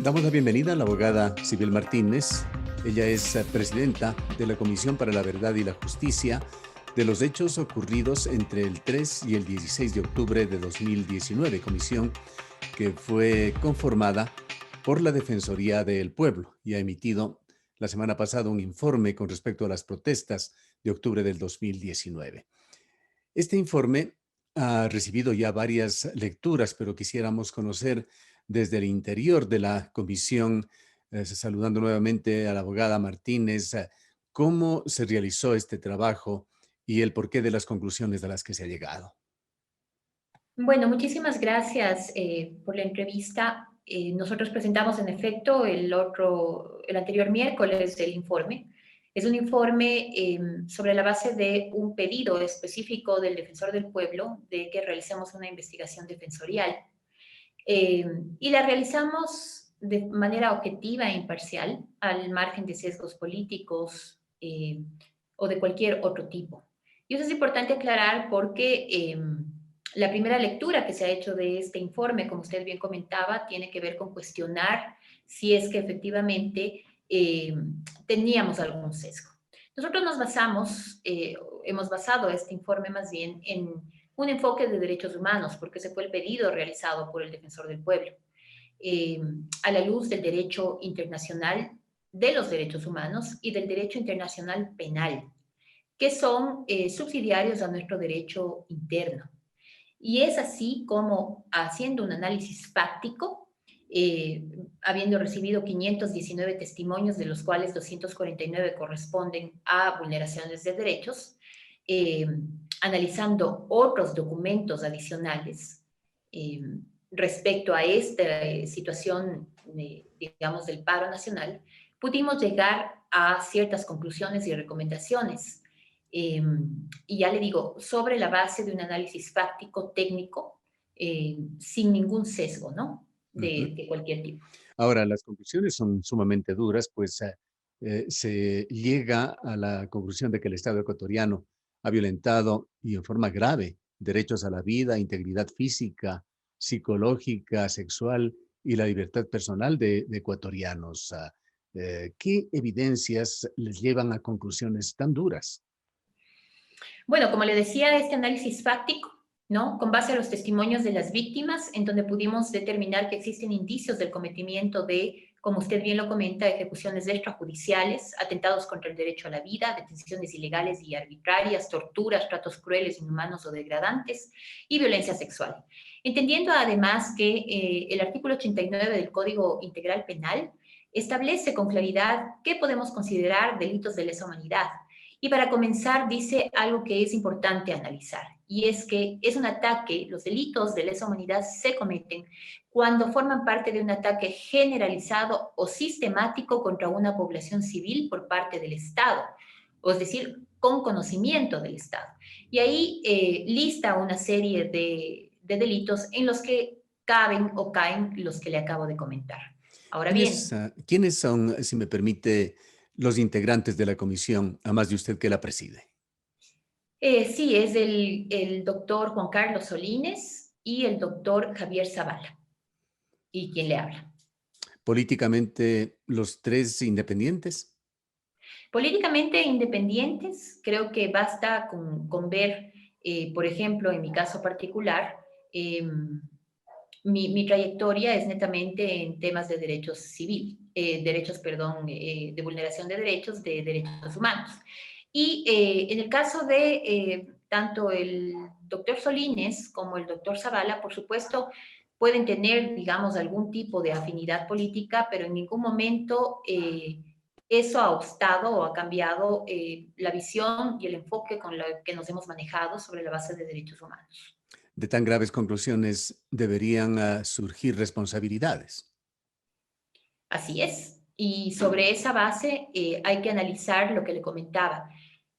Damos la bienvenida a la abogada Sibel Martínez. Ella es presidenta de la Comisión para la Verdad y la Justicia de los hechos ocurridos entre el 3 y el 16 de octubre de 2019, comisión que fue conformada por la Defensoría del Pueblo y ha emitido la semana pasada un informe con respecto a las protestas de octubre del 2019. Este informe ha recibido ya varias lecturas, pero quisiéramos conocer desde el interior de la comisión, saludando nuevamente a la abogada Martínez, cómo se realizó este trabajo y el porqué de las conclusiones a las que se ha llegado. Bueno, muchísimas gracias por la entrevista. Nosotros presentamos en efecto el anterior miércoles el informe. Es un informe sobre la base de un pedido específico del Defensor del Pueblo de que realicemos una investigación defensorial. Y la realizamos de manera objetiva e imparcial, al margen de sesgos políticos o de cualquier otro tipo. Y eso es importante aclarar porque la primera lectura que se ha hecho de este informe, como usted bien comentaba, tiene que ver con cuestionar si es que efectivamente teníamos algún sesgo. Nosotros hemos basado este informe más bien en un enfoque de derechos humanos, porque ese fue el pedido realizado por el Defensor del Pueblo, a la luz del derecho internacional de los derechos humanos y del derecho internacional penal, que son subsidiarios a nuestro derecho interno. Y es así como, haciendo un análisis fáctico, habiendo recibido 519 testimonios, de los cuales 249 corresponden a vulneraciones de derechos, eh, analizando otros documentos adicionales respecto a esta situación, digamos, del paro nacional, pudimos llegar a ciertas conclusiones y recomendaciones. Y ya le digo, sobre la base de un análisis fáctico, técnico, sin ningún sesgo, ¿no? De cualquier tipo. Ahora, las conclusiones son sumamente duras, pues se llega a la conclusión de que el Estado ecuatoriano ha violentado y en forma grave derechos a la vida, integridad física, psicológica, sexual y la libertad personal de ecuatorianos. ¿Qué evidencias les llevan a conclusiones tan duras? Bueno, como le decía, este análisis fáctico, ¿no? Con base a los testimonios de las víctimas, en donde pudimos determinar que existen indicios del cometimiento de, como usted bien lo comenta, ejecuciones extrajudiciales, atentados contra el derecho a la vida, detenciones ilegales y arbitrarias, torturas, tratos crueles, inhumanos o degradantes y violencia sexual. Entendiendo además que el artículo 89 del Código Integral Penal establece con claridad qué podemos considerar delitos de lesa humanidad. Y para comenzar, dice algo que es importante analizar, y es que es un ataque, los delitos de lesa humanidad se cometen cuando forman parte de un ataque generalizado o sistemático contra una población civil por parte del Estado, es decir, con conocimiento del Estado. Y ahí lista una serie de delitos en los que caben o caen los que le acabo de comentar. Ahora bien, ¿Quiénes son, si me permite, los integrantes de la comisión, a más de usted que la preside? Sí, es el doctor Juan Carlos Solines y el doctor Javier Zavala, y quien le habla. Políticamente, los tres independientes. Políticamente independientes, creo que basta con ver, por ejemplo, en mi caso particular, mi trayectoria es netamente en temas de derechos civil, perdón, de vulneración de derechos humanos. Y en el caso de tanto el doctor Solines como el doctor Zavala, por supuesto, pueden tener, digamos, algún tipo de afinidad política, pero en ningún momento eso ha obstado o ha cambiado la visión y el enfoque con el que nos hemos manejado sobre la base de derechos humanos. De tan graves conclusiones deberían surgir responsabilidades. Así es. Y sobre esa base hay que analizar lo que le comentaba.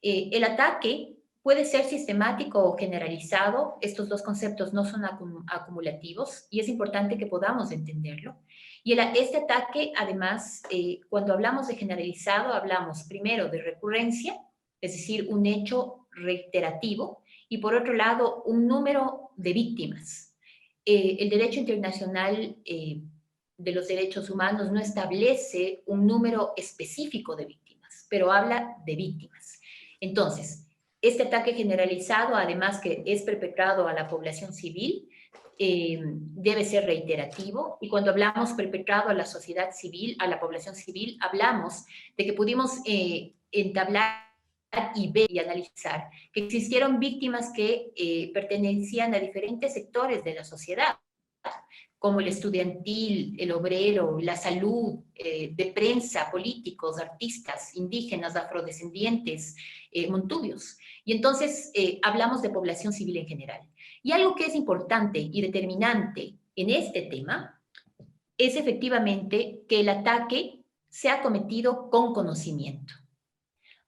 El ataque puede ser sistemático o generalizado. Estos dos conceptos no son acumulativos y es importante que podamos entenderlo. Y este ataque, además, cuando hablamos de generalizado, hablamos primero de recurrencia, es decir, un hecho reiterativo, y por otro lado, un número de víctimas. El derecho internacional de los Derechos Humanos no establece un número específico de víctimas, pero habla de víctimas. Entonces, este ataque generalizado, además que es perpetrado a la población civil, debe ser reiterativo. Y cuando hablamos perpetrado a la sociedad civil, a la población civil, hablamos de que pudimos entablar y ver y analizar que existieron víctimas que pertenecían a diferentes sectores de la sociedad, como el estudiantil, el obrero, la salud, de prensa, políticos, artistas, indígenas, afrodescendientes, montubios. Y entonces hablamos de población civil en general. Y algo que es importante y determinante en este tema es efectivamente que el ataque se ha cometido con conocimiento.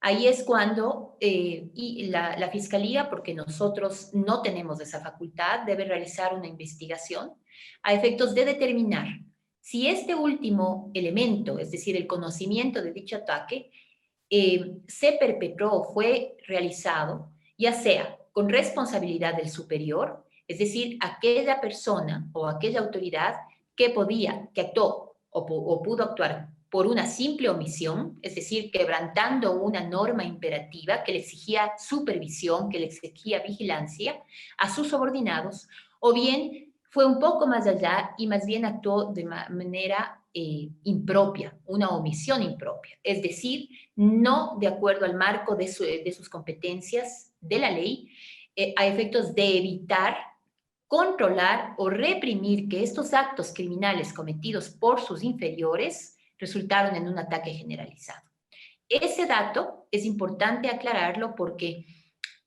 Ahí es cuando y la Fiscalía, porque nosotros no tenemos esa facultad, debe realizar una investigación a efectos de determinar si este último elemento, es decir, el conocimiento de dicho ataque, se perpetró o fue realizado, ya sea con responsabilidad del superior, es decir, aquella persona o aquella autoridad que podía, que actuó o pudo actuar por una simple omisión, es decir, quebrantando una norma imperativa que le exigía supervisión, que le exigía vigilancia a sus subordinados, o bien fue un poco más allá y más bien actuó de manera impropia, una omisión impropia, es decir, no de acuerdo al marco de sus competencias de la ley, a efectos de evitar, controlar o reprimir que estos actos criminales cometidos por sus inferiores resultaron en un ataque generalizado. Ese dato es importante aclararlo porque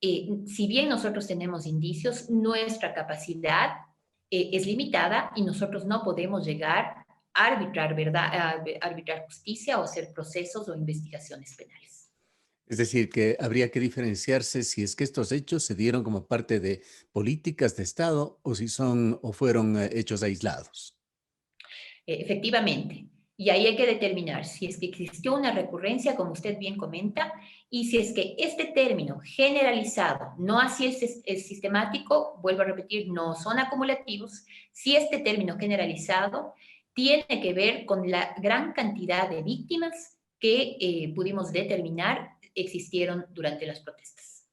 si bien nosotros tenemos indicios, nuestra capacidad es limitada y nosotros no podemos llegar a arbitrar, ¿verdad? A arbitrar justicia o hacer procesos o investigaciones penales. Es decir, que habría que diferenciarse si es que estos hechos se dieron como parte de políticas de Estado o si son o fueron hechos aislados. Efectivamente. Y ahí hay que determinar si es que existió una recurrencia, como usted bien comenta, y si es que este término generalizado, no así el sistemático, vuelvo a repetir, no son acumulativos, si este término generalizado tiene que ver con la gran cantidad de víctimas que pudimos determinar existieron durante las protestas.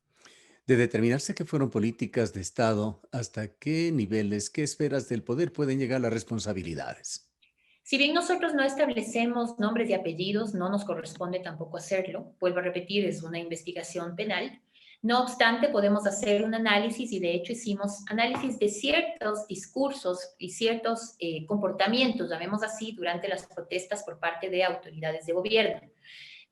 De determinarse que fueron políticas de Estado, ¿hasta qué niveles, qué esferas del poder pueden llegar las responsabilidades? Si bien nosotros no establecemos nombres y apellidos, no nos corresponde tampoco hacerlo. Vuelvo a repetir, es una investigación penal. No obstante, podemos hacer un análisis y de hecho hicimos análisis de ciertos discursos y ciertos comportamientos, llamemos así, durante las protestas por parte de autoridades de gobierno.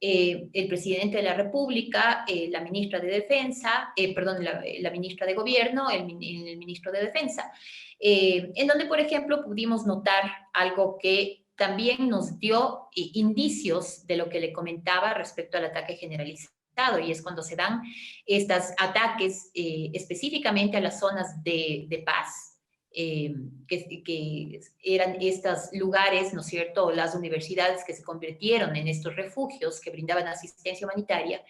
El presidente de la República, la ministra de Defensa, perdón, la ministra de Gobierno, el ministro de Defensa, en donde, por ejemplo, pudimos notar algo que también nos dio indicios de lo que le comentaba respecto al ataque generalizado, y es cuando se dan estos ataques específicamente a las zonas de paz, que eran estos lugares, ¿no es cierto?, las universidades que se convirtieron en estos refugios que brindaban asistencia humanitaria,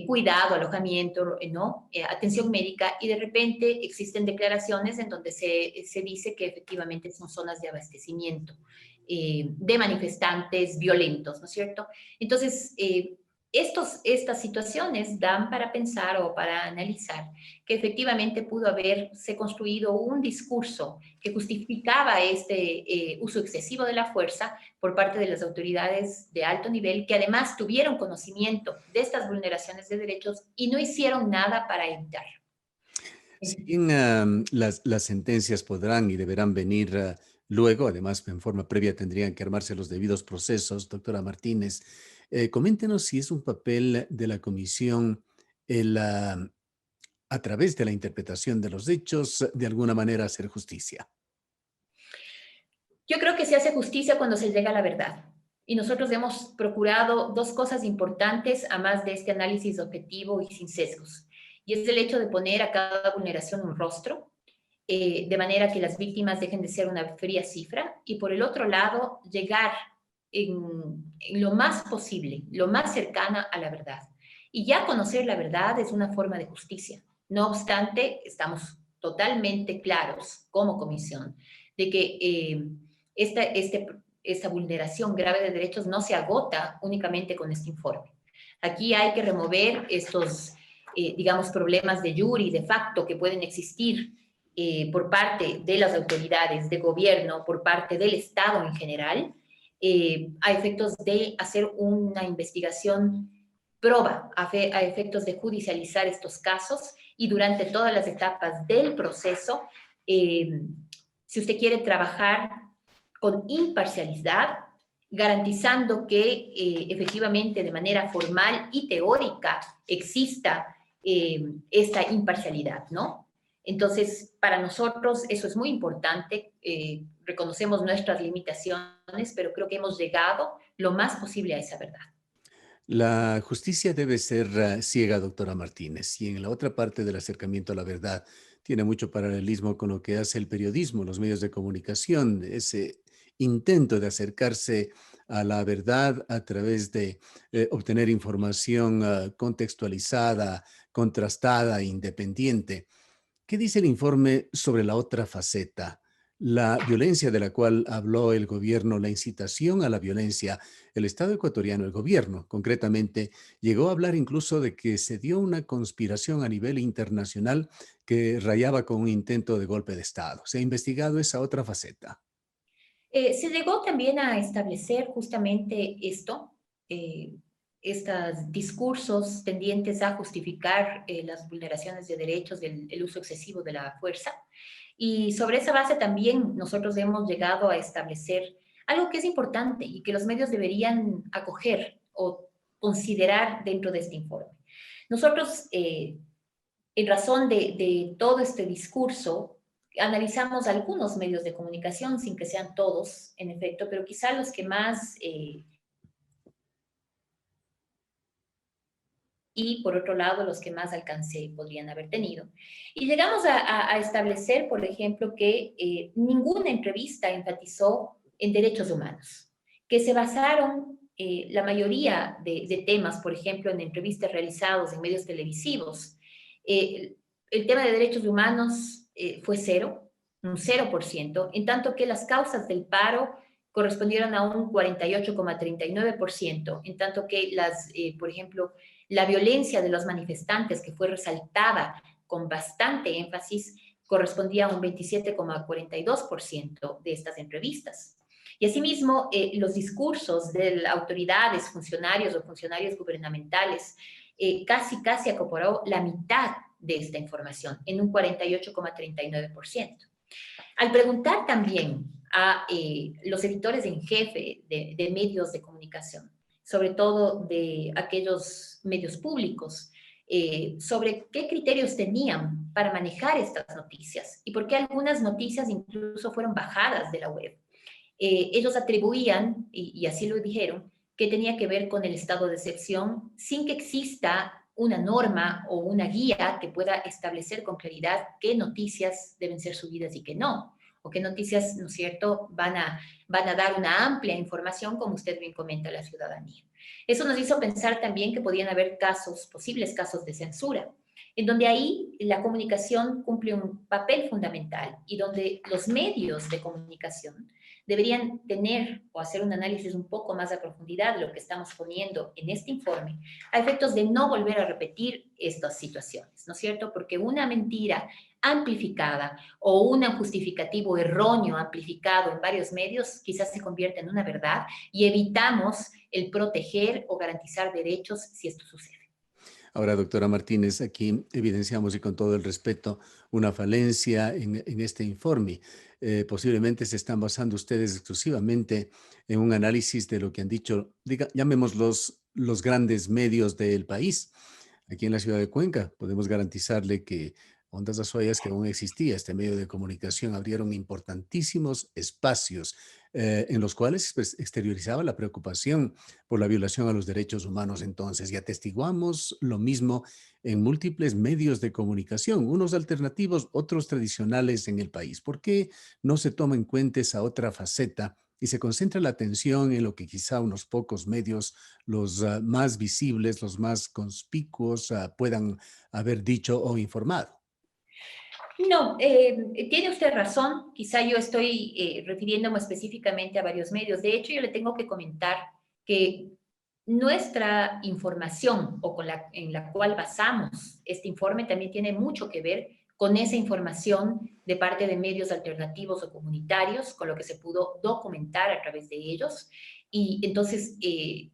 cuidado, alojamiento, ¿no? Atención médica, y de repente existen declaraciones en donde se dice que efectivamente son zonas de abastecimiento de manifestantes violentos, ¿no es cierto? Entonces, estas situaciones dan para pensar o para analizar que efectivamente pudo haberse construido un discurso que justificaba este uso excesivo de la fuerza por parte de las autoridades de alto nivel, que además tuvieron conocimiento de estas vulneraciones de derechos y no hicieron nada para evitar. Si bien las sentencias podrán y deberán venir luego, además en forma previa tendrían que armarse los debidos procesos, doctora Martínez, coméntenos si es un papel de la comisión el, a través de la interpretación de los hechos, de alguna manera hacer justicia. Yo creo que se hace justicia cuando se llega a la verdad. Y nosotros hemos procurado dos cosas importantes, a más de este análisis objetivo y sin sesgos. Y es el hecho de poner a cada vulneración un rostro, de manera que las víctimas dejen de ser una fría cifra. Y por el otro lado, llegar en lo más posible, lo más cercana a la verdad. Y ya conocer la verdad es una forma de justicia. No obstante, estamos totalmente claros como comisión de que esta vulneración grave de derechos no se agota únicamente con este informe. Aquí hay que remover estos, digamos, problemas de jure y de facto que pueden existir por parte de las autoridades de gobierno, por parte del Estado en general, a efectos de hacer una investigación proba, a efectos de judicializar estos casos y durante todas las etapas del proceso, si usted quiere trabajar con imparcialidad, garantizando que efectivamente de manera formal y teórica exista esta imparcialidad, ¿no? Entonces, para nosotros eso es muy importante. Reconocemos nuestras limitaciones, pero creo que hemos llegado lo más posible a esa verdad. La justicia debe ser ciega, doctora Martínez, y en la otra parte del acercamiento a la verdad tiene mucho paralelismo con lo que hace el periodismo, los medios de comunicación, ese intento de acercarse a la verdad a través de obtener información contextualizada, contrastada, independiente. ¿Qué dice el informe sobre la otra faceta? La violencia de la cual habló el gobierno, la incitación a la violencia. El Estado ecuatoriano, el gobierno concretamente, llegó a hablar incluso de que se dio una conspiración a nivel internacional que rayaba con un intento de golpe de Estado. ¿Se ha investigado esa otra faceta? Se llegó también a establecer justamente esto, eh, estos discursos tendientes a justificar las vulneraciones de derechos, el uso excesivo de la fuerza. Y sobre esa base también nosotros hemos llegado a establecer algo que es importante y que los medios deberían acoger o considerar dentro de este informe. Nosotros, en razón de todo este discurso, analizamos algunos medios de comunicación, sin que sean todos, en efecto, pero quizá los que más, y por otro lado, los que más alcance podrían haber tenido. Y llegamos a establecer, por ejemplo, que ninguna entrevista enfatizó en derechos humanos, que se basaron la mayoría de temas, por ejemplo, en entrevistas realizadas en medios televisivos. Eh, el tema de derechos humanos fue cero, un 0%, en tanto que las causas del paro correspondieron a un 48,39%, en tanto que por ejemplo, la violencia de los manifestantes, que fue resaltada con bastante énfasis, correspondía a un 27,42% de estas entrevistas. Y asimismo, los discursos de autoridades, funcionarios o funcionarios gubernamentales casi acaparó la mitad de esta información, en un 48,39%. Al preguntar también a los editores en jefe de medios de comunicación, sobre todo de aquellos medios públicos, sobre qué criterios tenían para manejar estas noticias y por qué algunas noticias incluso fueron bajadas de la web. Ellos atribuían, y así lo dijeron, que tenía que ver con el estado de excepción sin que exista una norma o una guía que pueda establecer con claridad qué noticias deben ser subidas y qué no, o qué noticias, ¿no es cierto?, van a dar una amplia información, como usted bien comenta, a la ciudadanía. Eso nos hizo pensar también que podían haber casos, posibles casos de censura, en donde ahí la comunicación cumple un papel fundamental y donde los medios de comunicación deberían tener o hacer un análisis un poco más a profundidad de lo que estamos poniendo en este informe, a efectos de no volver a repetir estas situaciones, ¿no es cierto? Porque una mentira amplificada o un justificativo erróneo amplificado en varios medios quizás se convierte en una verdad y evitamos el proteger o garantizar derechos si esto sucede. Ahora, doctora Martínez, aquí evidenciamos y con todo el respeto una falencia en este informe. Posiblemente se están basando ustedes exclusivamente en un análisis de lo que han dicho, llamémoslos los grandes medios del país. Aquí en la ciudad de Cuenca podemos garantizarle que Ondas Azoyas, que aún existía este medio de comunicación, abrieron importantísimos espacios en los cuales pues, exteriorizaba la preocupación por la violación a los derechos humanos entonces, y atestiguamos lo mismo en múltiples medios de comunicación, unos alternativos, otros tradicionales en el país. ¿Por qué no se toma en cuenta esa otra faceta y se concentra la atención en lo que quizá unos pocos medios, los más visibles, los más conspicuos, puedan haber dicho o informado? No, tiene usted razón. Quizá yo estoy refiriéndome específicamente a varios medios. De hecho, yo le tengo que comentar que nuestra información o en la cual basamos este informe también tiene mucho que ver con esa información de parte de medios alternativos o comunitarios, con lo que se pudo documentar a través de ellos. Y entonces,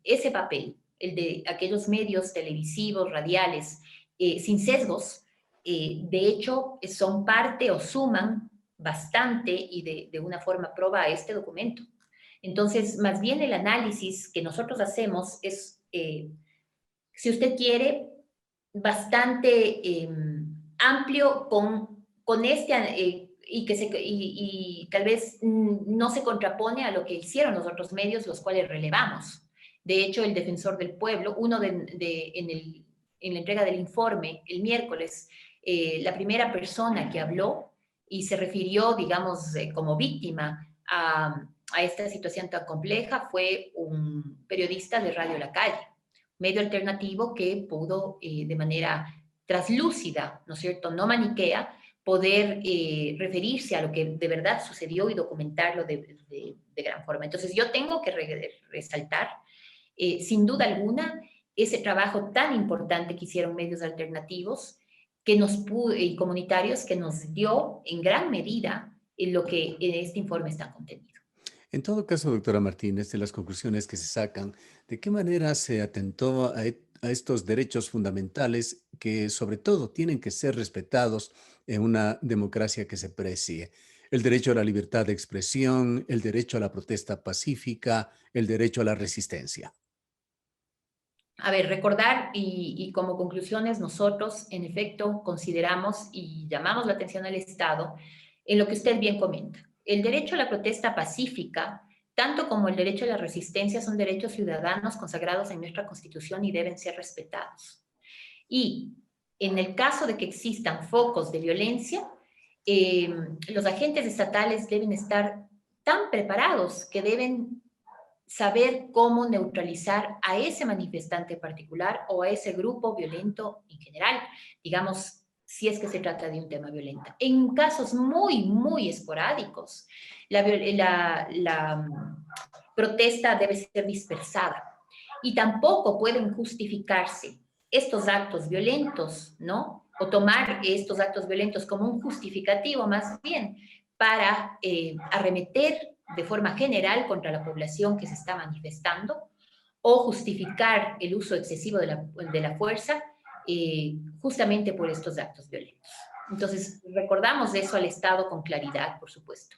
ese papel, el de aquellos medios televisivos, radiales, sin sesgos, de hecho, son parte o suman bastante y de una forma proba a este documento. Entonces, más bien el análisis que nosotros hacemos es, si usted quiere, bastante amplio con este, y tal vez no se contrapone a lo que hicieron los otros medios, los cuales relevamos. De hecho, el Defensor del Pueblo, en la entrega del informe el miércoles, la primera persona que habló y se refirió, digamos, como víctima a esta situación tan compleja fue un periodista de Radio La Calle, medio alternativo que pudo de manera traslúcida, ¿no es cierto?, no maniquea, poder referirse a lo que de verdad sucedió y documentarlo de gran forma. Entonces yo tengo que resaltar, sin duda alguna, ese trabajo tan importante que hicieron medios alternativos y comunitarios que nos dio en gran medida en lo que en este informe está contenido. En todo caso, doctora Martínez, de las conclusiones que se sacan, ¿de qué manera se atentó a estos derechos fundamentales que sobre todo tienen que ser respetados en una democracia que se precie? El derecho a la libertad de expresión, el derecho a la protesta pacífica, el derecho a la resistencia. A ver, recordar y como conclusiones nosotros, en efecto, consideramos y llamamos la atención al Estado en lo que usted bien comenta. El derecho a la protesta pacífica, tanto como el derecho a la resistencia, son derechos ciudadanos consagrados en nuestra Constitución y deben ser respetados. Y en el caso de que existan focos de violencia, los agentes estatales deben estar tan preparados que deben saber cómo neutralizar a ese manifestante particular o a ese grupo violento en general, digamos, si es que se trata de un tema violento. En casos muy, muy esporádicos, la protesta debe ser dispersada y tampoco pueden justificarse estos actos violentos, ¿no? O tomar estos actos violentos como un justificativo más bien para arremeter de forma general contra la población que se está manifestando o justificar el uso excesivo de la fuerza justamente por estos actos violentos. Entonces, recordamos eso al Estado con claridad, por supuesto.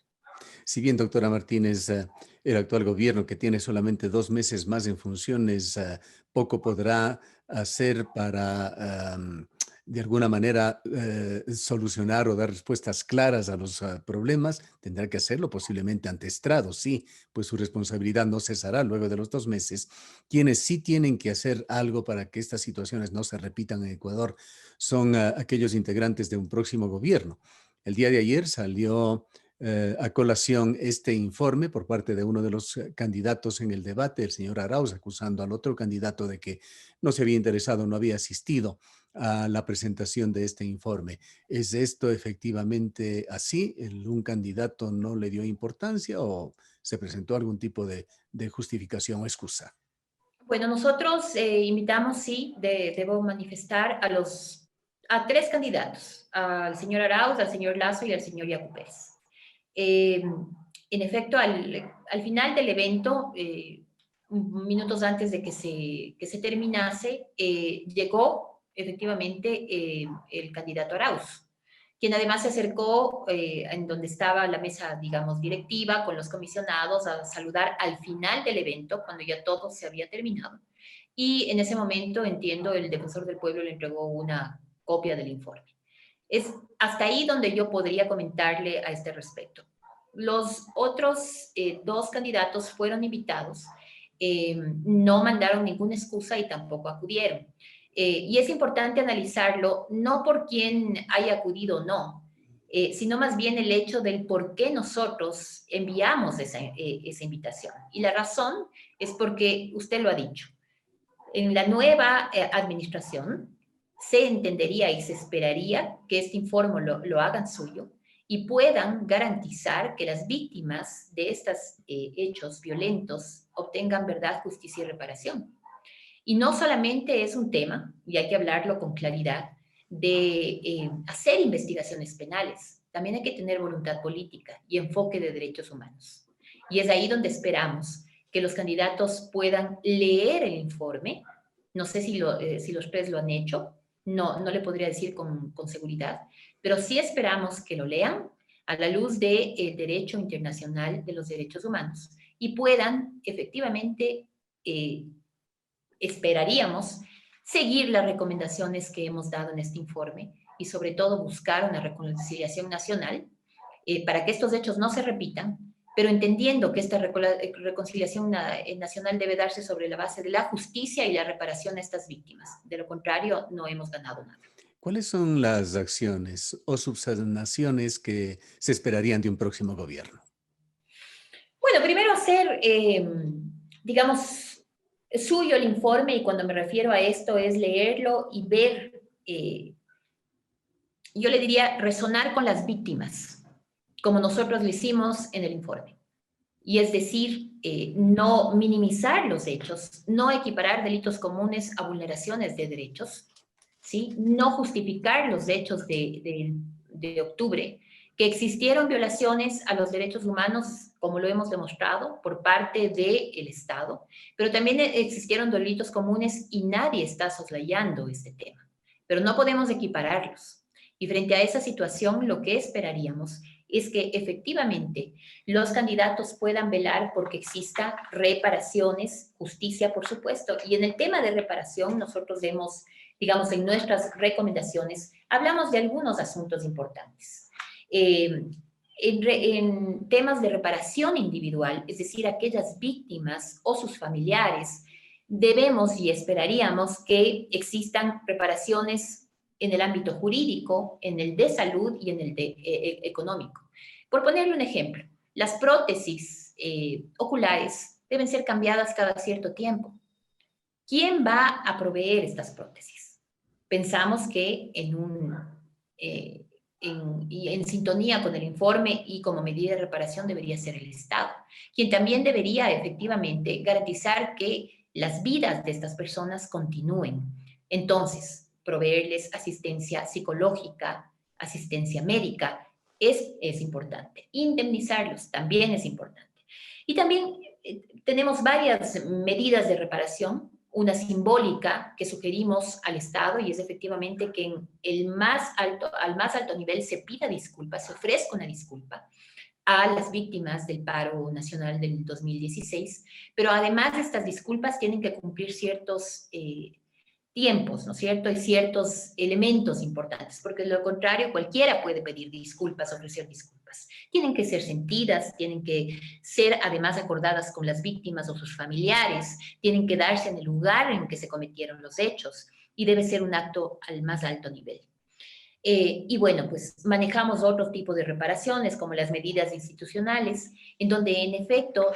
Si bien, doctora Martínez, el actual gobierno, que tiene solamente 2 meses más en funciones, poco podrá hacer para, de alguna manera, solucionar o dar respuestas claras a los problemas, tendrá que hacerlo posiblemente ante estrados, sí, pues su responsabilidad no cesará luego de los 2 meses. Quienes sí tienen que hacer algo para que estas situaciones no se repitan en Ecuador son aquellos integrantes de un próximo gobierno. El día de ayer salió a colación este informe por parte de uno de los candidatos en el debate, el señor Arauz, acusando al otro candidato de que no se había interesado, no había asistido a la presentación de este informe. ¿Es esto efectivamente así? ¿Un candidato no le dio importancia o se presentó algún tipo de justificación o excusa? Bueno, nosotros invitamos, sí, debo manifestar a tres candidatos, al señor Arauz, al señor Lazo y al señor Yacu Pérez. En efecto, al final del evento, minutos antes de que se terminase, llegó efectivamente el candidato Arauz, quien además se acercó en donde estaba la mesa, digamos, directiva con los comisionados a saludar al final del evento, cuando ya todo se había terminado. Y en ese momento, entiendo, el defensor del pueblo le entregó una copia del informe. Es hasta ahí donde yo podría comentarle a este respecto. Los otros dos candidatos fueron invitados, no mandaron ninguna excusa y tampoco acudieron. Y es importante analizarlo no por quién haya acudido o no, sino más bien el hecho del por qué nosotros enviamos esa invitación. Y la razón es porque usted lo ha dicho. En la nueva administración se entendería y se esperaría que este informe lo hagan suyo y puedan garantizar que las víctimas de estos hechos violentos obtengan verdad, justicia y reparación. Y no solamente es un tema, y hay que hablarlo con claridad, de hacer investigaciones penales. También hay que tener voluntad política y enfoque de derechos humanos. Y es ahí donde esperamos que los candidatos puedan leer el informe. No sé si los tres lo han hecho, no le podría decir con seguridad, pero sí esperamos que lo lean a la luz del derecho internacional de los derechos humanos y puedan efectivamente esperaríamos seguir las recomendaciones que hemos dado en este informe y sobre todo buscar una reconciliación nacional para que estos hechos no se repitan, pero entendiendo que esta reconciliación nacional debe darse sobre la base de la justicia y la reparación a estas víctimas. De lo contrario, no hemos ganado nada. ¿Cuáles son las acciones o subsanaciones que se esperarían de un próximo gobierno? Bueno, primero hacer, digamos, suyo el informe, y cuando me refiero a esto es leerlo y ver, yo le diría, resonar con las víctimas, como nosotros lo hicimos en el informe. Y es decir, no minimizar los hechos, no equiparar delitos comunes a vulneraciones de derechos, ¿sí? No justificar los hechos de octubre, que existieron violaciones a los derechos humanos, como lo hemos demostrado, por parte del Estado, pero también existieron delitos comunes y nadie está soslayando este tema. Pero no podemos equipararlos. Y frente a esa situación, lo que esperaríamos es que efectivamente los candidatos puedan velar porque exista reparaciones, justicia, por supuesto. Y en el tema de reparación, nosotros hemos, digamos, en nuestras recomendaciones, hablamos de algunos asuntos importantes. En temas de reparación individual, es decir, aquellas víctimas o sus familiares, debemos y esperaríamos que existan reparaciones en el ámbito jurídico, en el de salud y en el de económico. Por ponerle un ejemplo, las prótesis oculares deben ser cambiadas cada cierto tiempo. ¿Quién va a proveer estas prótesis? Pensamos que en sintonía con el informe y como medida de reparación debería ser el Estado, quien también debería efectivamente garantizar que las vidas de estas personas continúen. Entonces, proveerles asistencia psicológica, asistencia médica, es importante. Indemnizarlos también es importante. Y también tenemos varias medidas de reparación, una simbólica que sugerimos al Estado y es efectivamente que al más alto nivel se pida disculpas, se ofrezca una disculpa a las víctimas del paro nacional del 2016, pero además estas disculpas tienen que cumplir ciertos tiempos, ¿no es cierto? Y ciertos elementos importantes, porque de lo contrario cualquiera puede pedir disculpas, ofrecer disculpas. Tienen que ser sentidas, tienen que ser además acordadas con las víctimas o sus familiares, tienen que darse en el lugar en que se cometieron los hechos y debe ser un acto al más alto nivel. Y bueno, pues manejamos otro tipo de reparaciones como las medidas institucionales, en donde en efecto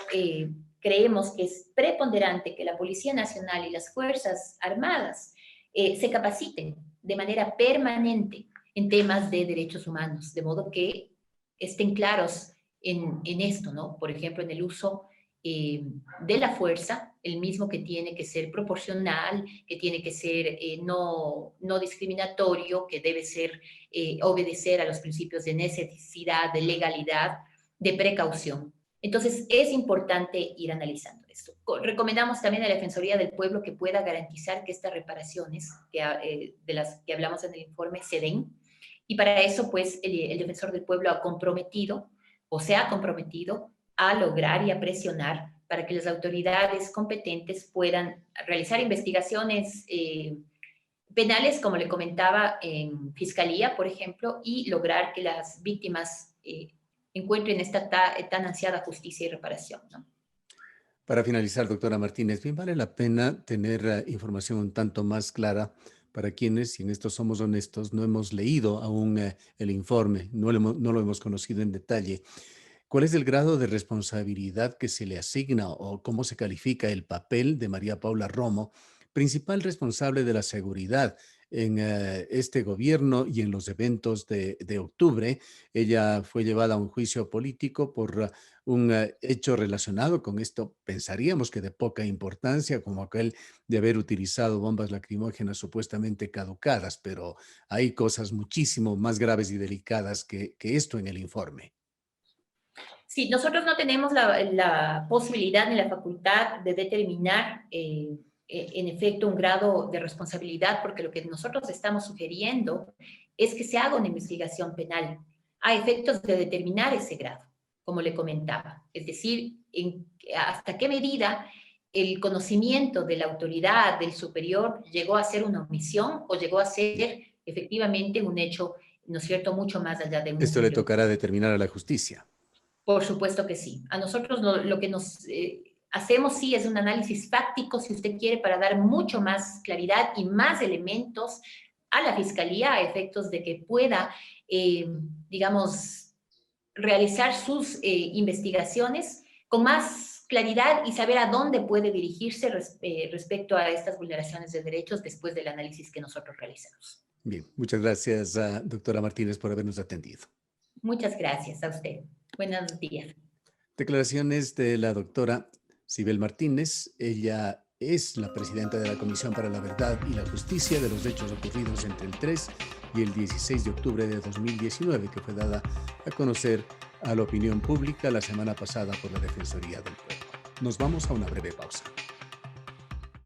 creemos que es preponderante que la Policía Nacional y las Fuerzas Armadas se capaciten de manera permanente en temas de derechos humanos, de modo que estén claros en esto, ¿no? Por ejemplo, en el uso de la fuerza, el mismo que tiene que ser proporcional, que tiene que ser no discriminatorio, que debe ser obedecer a los principios de necesidad, de legalidad, de precaución. Entonces, es importante ir analizando esto. Recomendamos también a la Defensoría del Pueblo que pueda garantizar que estas reparaciones de las que hablamos en el informe se den. Y para eso, pues, el Defensor del Pueblo ha comprometido o se ha comprometido a lograr y a presionar para que las autoridades competentes puedan realizar investigaciones penales, como le comentaba, en fiscalía, por ejemplo, y lograr que las víctimas encuentren esta tan ansiada justicia y reparación, ¿no? Para finalizar, doctora Martínez, bien vale la pena tener información un tanto más clara para quienes, y en esto somos honestos, no hemos leído aún el informe, no lo hemos conocido en detalle. ¿Cuál es el grado de responsabilidad que se le asigna o cómo se califica el papel de María Paula Romo, principal responsable de la seguridad en este gobierno y en los eventos de octubre. Ella fue llevada a un juicio político por un hecho relacionado con esto, pensaríamos que de poca importancia, como aquel de haber utilizado bombas lacrimógenas supuestamente caducadas, pero hay cosas muchísimo más graves y delicadas que esto en el informe. Sí, nosotros no tenemos la posibilidad ni la facultad de determinar en efecto un grado de responsabilidad, porque lo que nosotros estamos sugiriendo es que se haga una investigación penal a efectos de determinar ese grado, como le comentaba. Es decir, hasta qué medida el conocimiento de la autoridad, del superior, llegó a ser una omisión o llegó a ser efectivamente un hecho, ¿no es cierto?, mucho más allá de un Esto le simple. tocará determinar a la justicia. Por supuesto que sí. A nosotros lo que nos hacemos sí es un análisis fáctico, si usted quiere, para dar mucho más claridad y más elementos a la Fiscalía a efectos de que pueda, digamos, realizar sus investigaciones con más claridad y saber a dónde puede dirigirse respecto a estas vulneraciones de derechos después del análisis que nosotros realizamos. Bien, muchas gracias, doctora Martínez, por habernos atendido. Muchas gracias a usted. Buenos días. Declaraciones de la doctora Sibel Martínez. Ella es la presidenta de la Comisión para la Verdad y la Justicia de los hechos ocurridos entre el 3 y el 16 de octubre de 2019, que fue dada a conocer a la opinión pública la semana pasada por la Defensoría del Pueblo. Nos vamos a una breve pausa.